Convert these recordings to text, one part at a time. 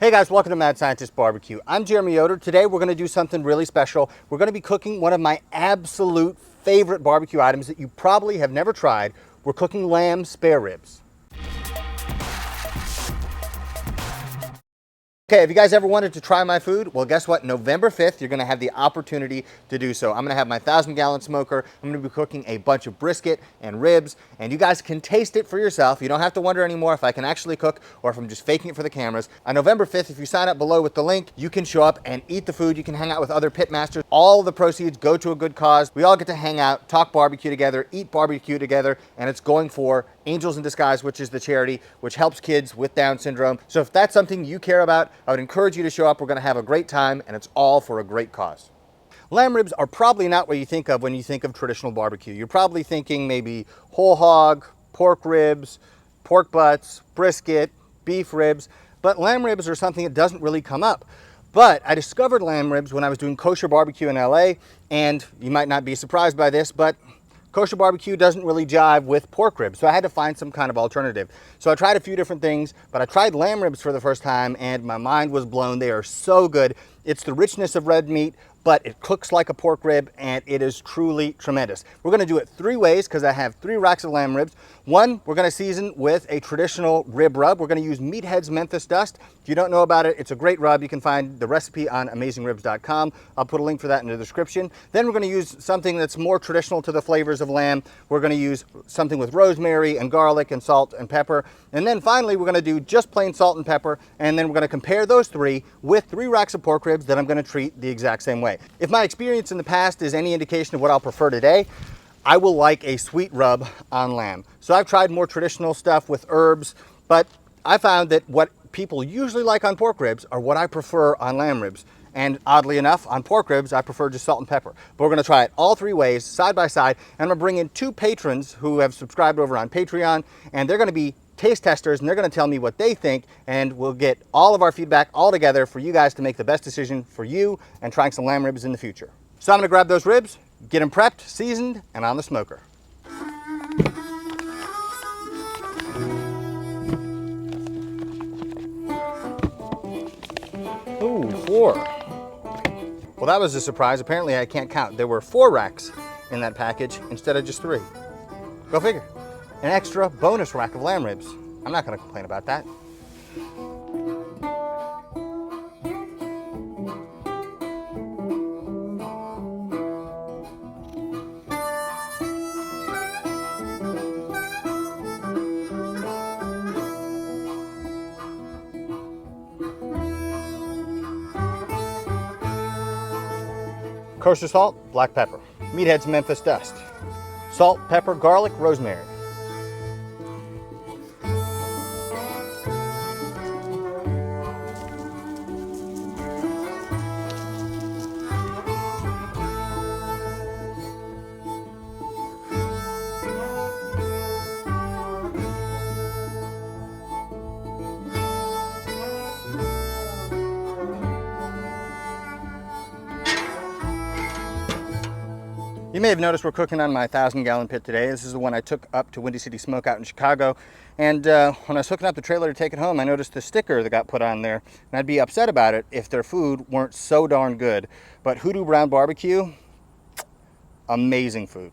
Hey guys, welcome to Mad Scientist BBQ. I'm Erica Yoder. Today we're going to do something really special. We're going to be cooking one of my absolute favorite barbecue items that you probably have never tried. We're cooking lamb spare ribs. Okay, have you guys ever wanted to try my food? Well, guess what? November 5th, you're gonna have the opportunity to do so. I'm gonna have my 1,000-gallon smoker. I'm gonna be cooking a bunch of brisket and ribs, and you guys can taste it for yourself. You don't have to wonder anymore if I can actually cook or if I'm just faking it for the cameras. On November 5th, if you sign up below with the link, you can show up and eat the food. You can hang out with other pit masters. All the proceeds go to a good cause. We all get to hang out, talk barbecue together, eat barbecue together, and it's going for Angels in Disguise, which is the charity which helps kids with Down syndrome. So if that's something you care about, I would encourage you to show up. We're gonna have a great time, and it's all for a great cause. Lamb ribs are probably not what you think of when you think of traditional barbecue. You're probably thinking maybe whole hog, pork ribs, pork butts, brisket, beef ribs, but lamb ribs are something that doesn't really come up. But I discovered lamb ribs when I was doing kosher barbecue in LA, and you might not be surprised by this, but kosher barbecue doesn't really jive with pork ribs, so I had to find some kind of alternative. So I tried a few different things, but I tried lamb ribs for the first time, and my mind was blown. They are so good. It's the richness of red meat, but it cooks like a pork rib, and it is truly tremendous. We're gonna do it three ways because I have 3 racks of lamb ribs. One, we're gonna season with a traditional rib rub. We're gonna use Meathead's Memphis Dust. If you don't know about it, it's a great rub. You can find the recipe on AmazingRibs.com. I'll put a link for that in the description. Then we're gonna use something that's more traditional to the flavors of lamb. We're gonna use something with rosemary and garlic and salt and pepper. And then finally, we're gonna do just plain salt and pepper, and then we're gonna compare those 3 with 3 racks of pork ribs that I'm gonna treat the exact same way. If my experience in the past is any indication of what I'll prefer today, I will like a sweet rub on lamb. So I've tried more traditional stuff with herbs, but I found that what people usually like on pork ribs are what I prefer on lamb ribs. And oddly enough, on pork ribs, I prefer just salt and pepper. But we're gonna try it all 3 ways, side by side, and I'm gonna bring in 2 patrons who have subscribed over on Patreon, and they're gonna be taste testers, and they're gonna tell me what they think, and we'll get all of our feedback all together for you guys to make the best decision for you and trying some lamb ribs in the future. So I'm gonna grab those ribs, get them prepped, seasoned, and on the smoker. Ooh, 4. Well, that was a surprise. Apparently I can't count. There were 4 racks in that package instead of just 3. Go figure. An extra bonus rack of lamb ribs. I'm not gonna complain about that. Kosher salt, black pepper. Meathead's Memphis Dust. Salt, pepper, garlic, rosemary. You may have noticed we're cooking on my 1,000-gallon pit today. This is the one I took up to Windy City Smokeout in Chicago. And when I was hooking up the trailer to take it home, I noticed the sticker that got put on there. And I'd be upset about it if their food weren't so darn good. But Hoodoo Brown Barbecue, amazing food.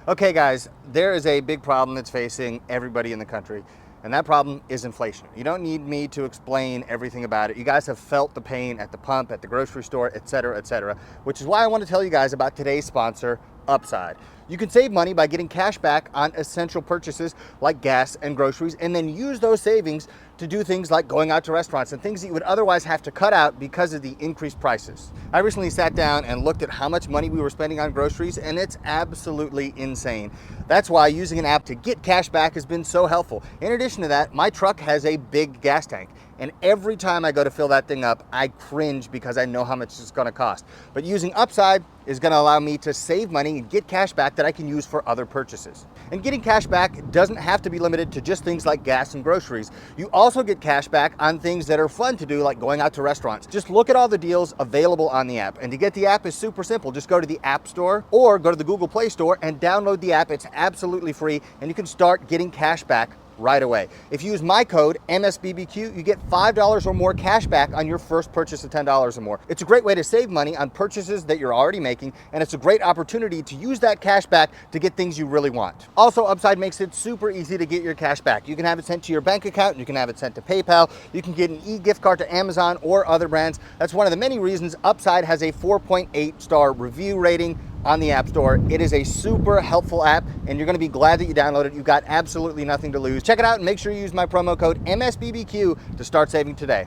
Okay guys, there is a big problem that's facing everybody in the country. And that problem is inflation. You don't need me to explain everything about it. You guys have felt the pain at the pump, at the grocery store, etc., which is why I want to tell you guys about today's sponsor, Upside. You can save money by getting cash back on essential purchases like gas and groceries, and then use those savings to do things like going out to restaurants and things that you would otherwise have to cut out because of the increased prices. I recently sat down and looked at how much money we were spending on groceries, and it's absolutely insane. That's why using an app to get cash back has been so helpful. In addition to that, my truck has a big gas tank, and every time I go to fill that thing up, I cringe because I know how much it's gonna cost. But using Upside is gonna allow me to save money and get cash back that I can use for other purchases. And getting cash back doesn't have to be limited to just things like gas and groceries. You also get cash back on things that are fun to do, like going out to restaurants. Just look at all the deals available on the app. And to get the app is super simple. Just go to the App Store or go to the Google Play Store and download the app. It's absolutely free, and you can start getting cash back right away. If you use my code MSBBQ, you get $5 or more cash back on your first purchase of $10 or more. It's a great way to save money on purchases that you're already making, and it's a great opportunity to use that cash back to get things you really want. Also, Upside makes it super easy to get your cash back. You can have it sent to your bank account, you can have it sent to PayPal, you can get an e-gift card to Amazon or other brands. That's one of the many reasons Upside has a 4.8 star review rating on the App Store. It is a super helpful app, and you're going to be glad that you downloaded it. You've got absolutely nothing to lose. Check it out and make sure you use my promo code MSBBQ to start saving today.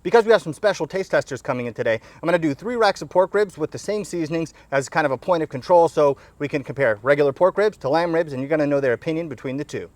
Because we have some special taste testers coming in today, I'm going to do 3 racks of pork ribs with the same seasonings as kind of a point of control, so we can compare regular pork ribs to lamb ribs, and you're going to know their opinion between the two.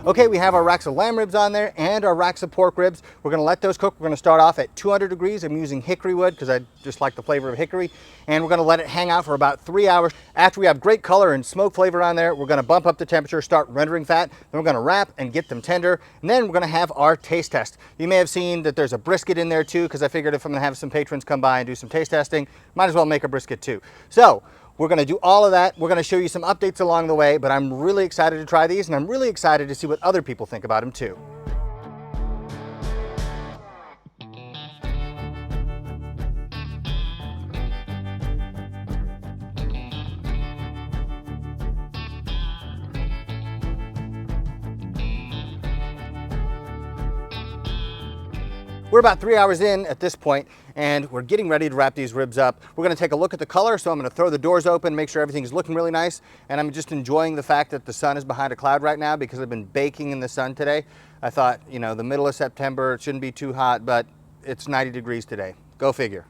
Okay, we have our racks of lamb ribs on there and our racks of pork ribs. We're gonna let those cook. We're gonna start off at 200 degrees. I'm using hickory wood because I just like the flavor of hickory. And we're gonna let it hang out for about 3 hours. After we have great color and smoke flavor on there, we're gonna bump up the temperature, start rendering fat. Then we're gonna wrap and get them tender. And then we're gonna have our taste test. You may have seen that there's a brisket in there too, because I figured if I'm gonna have some patrons come by and do some taste testing, might as well make a brisket too. So, we're going to do all of that. We're going to show you some updates along the way, but I'm really excited to try these, and I'm really excited to see what other people think about them too. We're about 3 hours in at this point, and we're getting ready to wrap these ribs up. We're gonna take a look at the color, so I'm gonna throw the doors open, make sure everything's looking really nice, and I'm just enjoying the fact that the sun is behind a cloud right now because I've been baking in the sun today. I thought, you know, the middle of September, it shouldn't be too hot, but it's 90 degrees today. Go figure.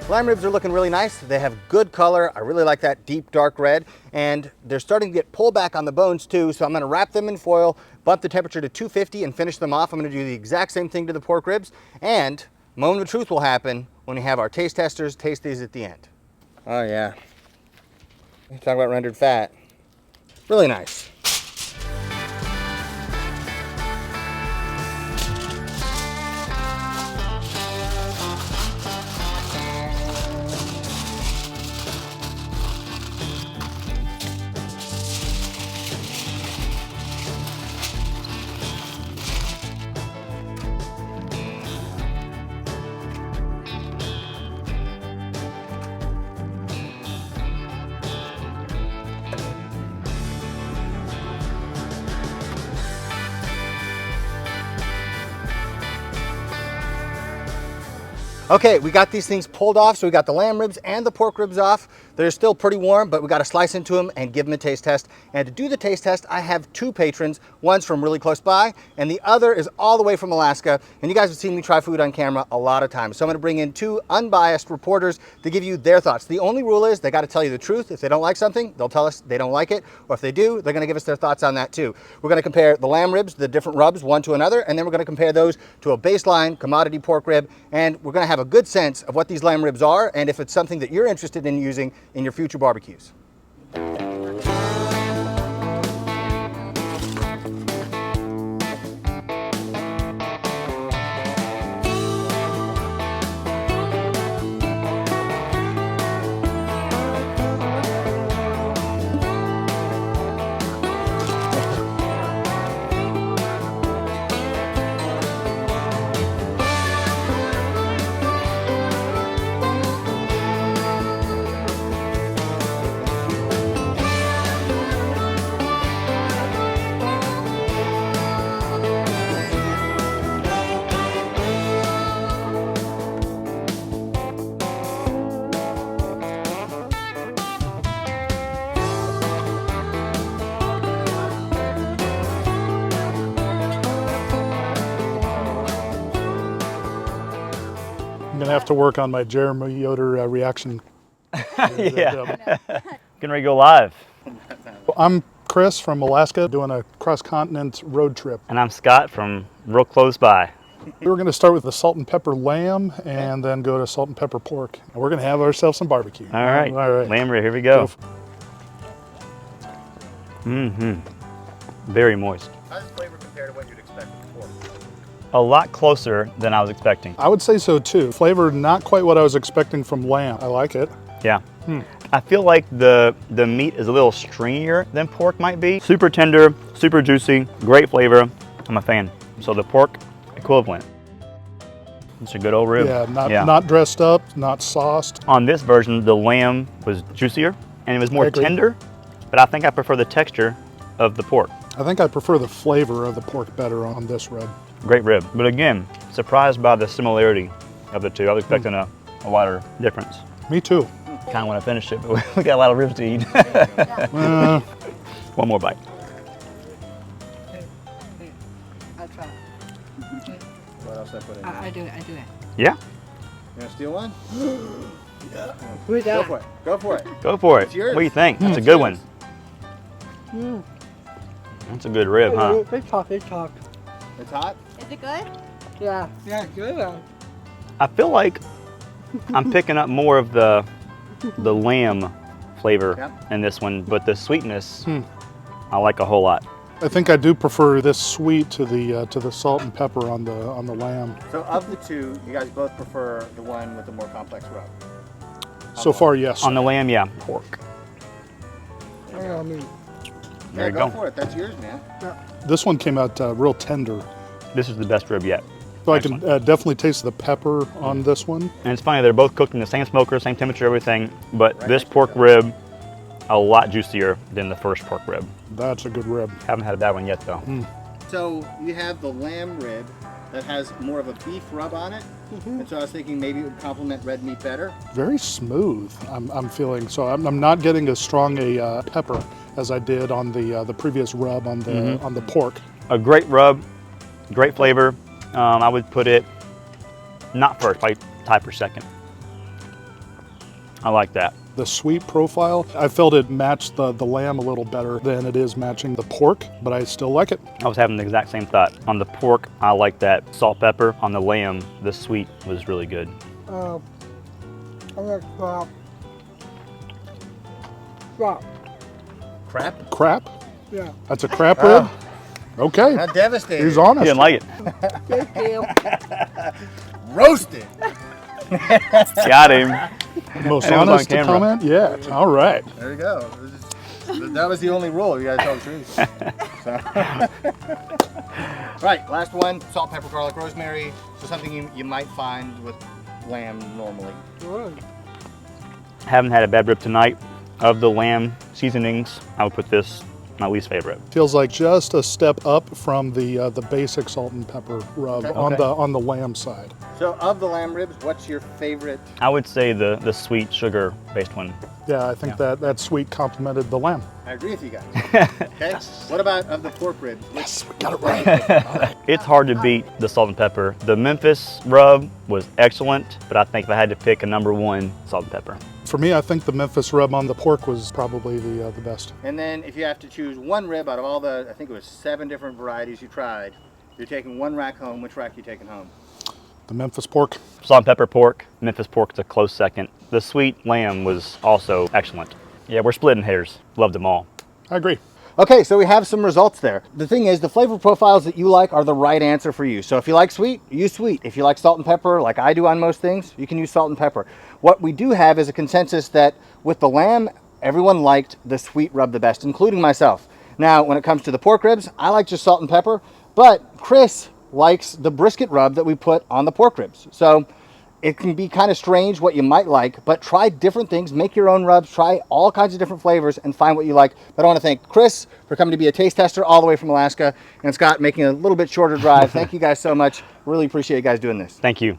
Lamb ribs are looking really nice. They have good color. I really like that deep dark red, and they're starting to get pulled back on the bones too, so I'm gonna wrap them in foil, bump the temperature to 250 and finish them off. I'm gonna do the exact same thing to the pork ribs, and moment of truth will happen when we have our taste testers taste these at the end. Oh yeah. Talk about rendered fat. Really nice. Okay, we got these things pulled off, so we got the lamb ribs and the pork ribs off. They're still pretty warm, but we got to slice into them and give them a taste test. And to do the taste test, I have 2 patrons. One's from really close by, and the other is all the way from Alaska. And you guys have seen me try food on camera a lot of times. So I'm going to bring in 2 unbiased reporters to give you their thoughts. The only rule is they got to tell you the truth. If they don't like something, they'll tell us they don't like it. Or if they do, they're going to give us their thoughts on that too. We're going to compare the lamb ribs, the different rubs, one to another, and then we're going to compare those to a baseline commodity pork rib. And we're going to have a good sense of what these lamb ribs are and if it's something that you're interested in using in your future barbecues. I'm gonna have to work on my Erica Yoder reaction. Yeah. Getting ready to go live. I'm Chris from Alaska doing a cross-continent road trip. And I'm Scott from real close by. We were going to start with the salt and pepper lamb and then go to salt and pepper pork. And we're going to have ourselves some barbecue. All right. Lamb rib, here we go. Very moist. How does the flavor compare to what you'd expect with pork? A lot closer than I was expecting. I would say so too. Flavor not quite what I was expecting from lamb. I like it. Yeah. I feel like the meat is a little stringier than pork might be. Super tender, super juicy, great flavor. I'm a fan. So the pork equivalent. It's a good old rib. Yeah, not dressed up, not sauced. On this version, the lamb was juicier and it was more tender, but I think I prefer the texture of the pork. I think I prefer the flavor of the pork better on this rib. Great rib. But again, surprised by the similarity of the two. I was expecting a wider difference. Me too. Kind of want to finish it, but we got a lot of ribs to eat. One more bite. I'll try. What else I put in? I do it. Yeah, You gonna steal one? Who's Go that? for it. Go for it. go for it. It's yours. What do you think? That's a good one. That's a good rib, huh? It's hot. It's hot? Is it good? Yeah. Yeah, good. I feel like I'm picking up more of the lamb flavor in this one, but the sweetness I like a whole lot. I think I do prefer this sweet to the salt and pepper on the lamb. So of the two, you guys both prefer the one with the more complex rub? So far, yes. On the lamb, yeah, pork. I mean, There you go go. for it. That's yours, man. This one came out real tender. This is the best rib yet. So I can definitely taste the pepper on this one. And it's funny, they're both cooked in the same smoker, same temperature, everything, but this pork rib, a lot juicier than the first pork rib. That's a good rib. Haven't had a bad one yet though. So you have the lamb rib that has more of a beef rub on it. And so I was thinking maybe it would complement red meat better. Very smooth, I'm feeling. So I'm not getting as strong a pepper as I did on the previous rub on the pork. A great rub, great flavor. I would put it not first, probably tied for second. I like that. The sweet profile, I felt it matched the lamb a little better than it is matching the pork, but I still like it. I was having the exact same thought. On the pork, I like that salt pepper. On the lamb, the sweet was really good. I'm gonna crap. Crap. Crap? Crap? Yeah. That's a crap rib? Okay. Not devastated. He's honest. He didn't like it. Thank you. Roasted. Got him. Most And it was on honest camera. comment? Yeah. All right. There you go. That was the only rule. You guys tell the truth. Right, last one, salt, pepper, garlic, rosemary. So something you might find with lamb normally. Good. Haven't had a bad rib tonight. Of the lamb seasonings, I would put this my least favorite. Feels like just a step up from the basic salt and pepper rub on the lamb side. So of the lamb ribs, what's your favorite? I would say the sweet sugar-based one. Yeah, I think that sweet complemented the lamb. I agree with you guys. Okay. What about of the pork ribs? Yes, we got it right. It's hard to beat the salt and pepper. The Memphis rub was excellent, but I think if I had to pick a number one, salt and pepper. For me, I think the Memphis rub on the pork was probably the best. And then if you have to choose one rib out of all the, I think it was 7 different varieties you tried, you're taking one rack home. Which rack are you taking home? The Memphis pork. Salt and pepper pork, Memphis pork's a close second. The sweet lamb was also excellent. Yeah, we're splitting hairs. Loved them all. I agree. Okay, so we have some results there. The thing is, the flavor profiles that you like are the right answer for you. So if you like sweet, use sweet. If you like salt and pepper, like I do on most things, you can use salt and pepper. What we do have is a consensus that with the lamb, everyone liked the sweet rub the best, including myself. Now, when it comes to the pork ribs, I like just salt and pepper, but Chris likes the brisket rub that we put on the pork ribs. So it can be kind of strange what you might like, but try different things, make your own rubs, try all kinds of different flavors and find what you like. But I want to thank Chris for coming to be a taste tester all the way from Alaska, and Scott making a little bit shorter drive. Thank you guys so much. Really appreciate you guys doing this. Thank you.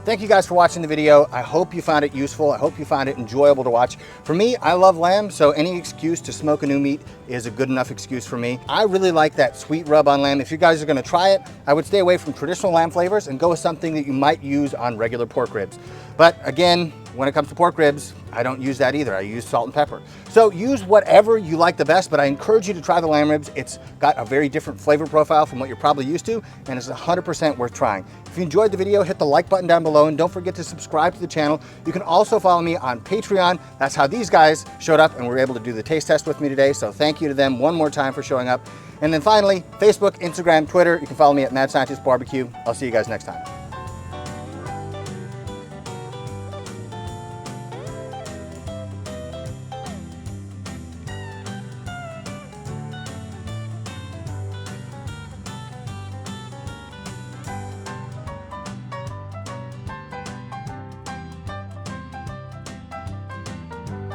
Thank you guys for watching the video. I hope you found it useful. I hope you found it enjoyable to watch. For me, I love lamb, so any excuse to smoke a new meat is a good enough excuse for me. I really like that sweet rub on lamb. If you guys are gonna try it, I would stay away from traditional lamb flavors and go with something that you might use on regular pork ribs. But again, when it comes to pork ribs, I don't use that either. I use salt and pepper. So use whatever you like the best, but I encourage you to try the lamb ribs. It's got a very different flavor profile from what you're probably used to, and it's 100% worth trying. If you enjoyed the video, hit the like button down below, and don't forget to subscribe to the channel. You can also follow me on Patreon. That's how these guys showed up and were able to do the taste test with me today, so thank you to them one more time for showing up. And then finally, Facebook, Instagram, Twitter, you can follow me at Mad Scientist BBQ. I'll see you guys next time.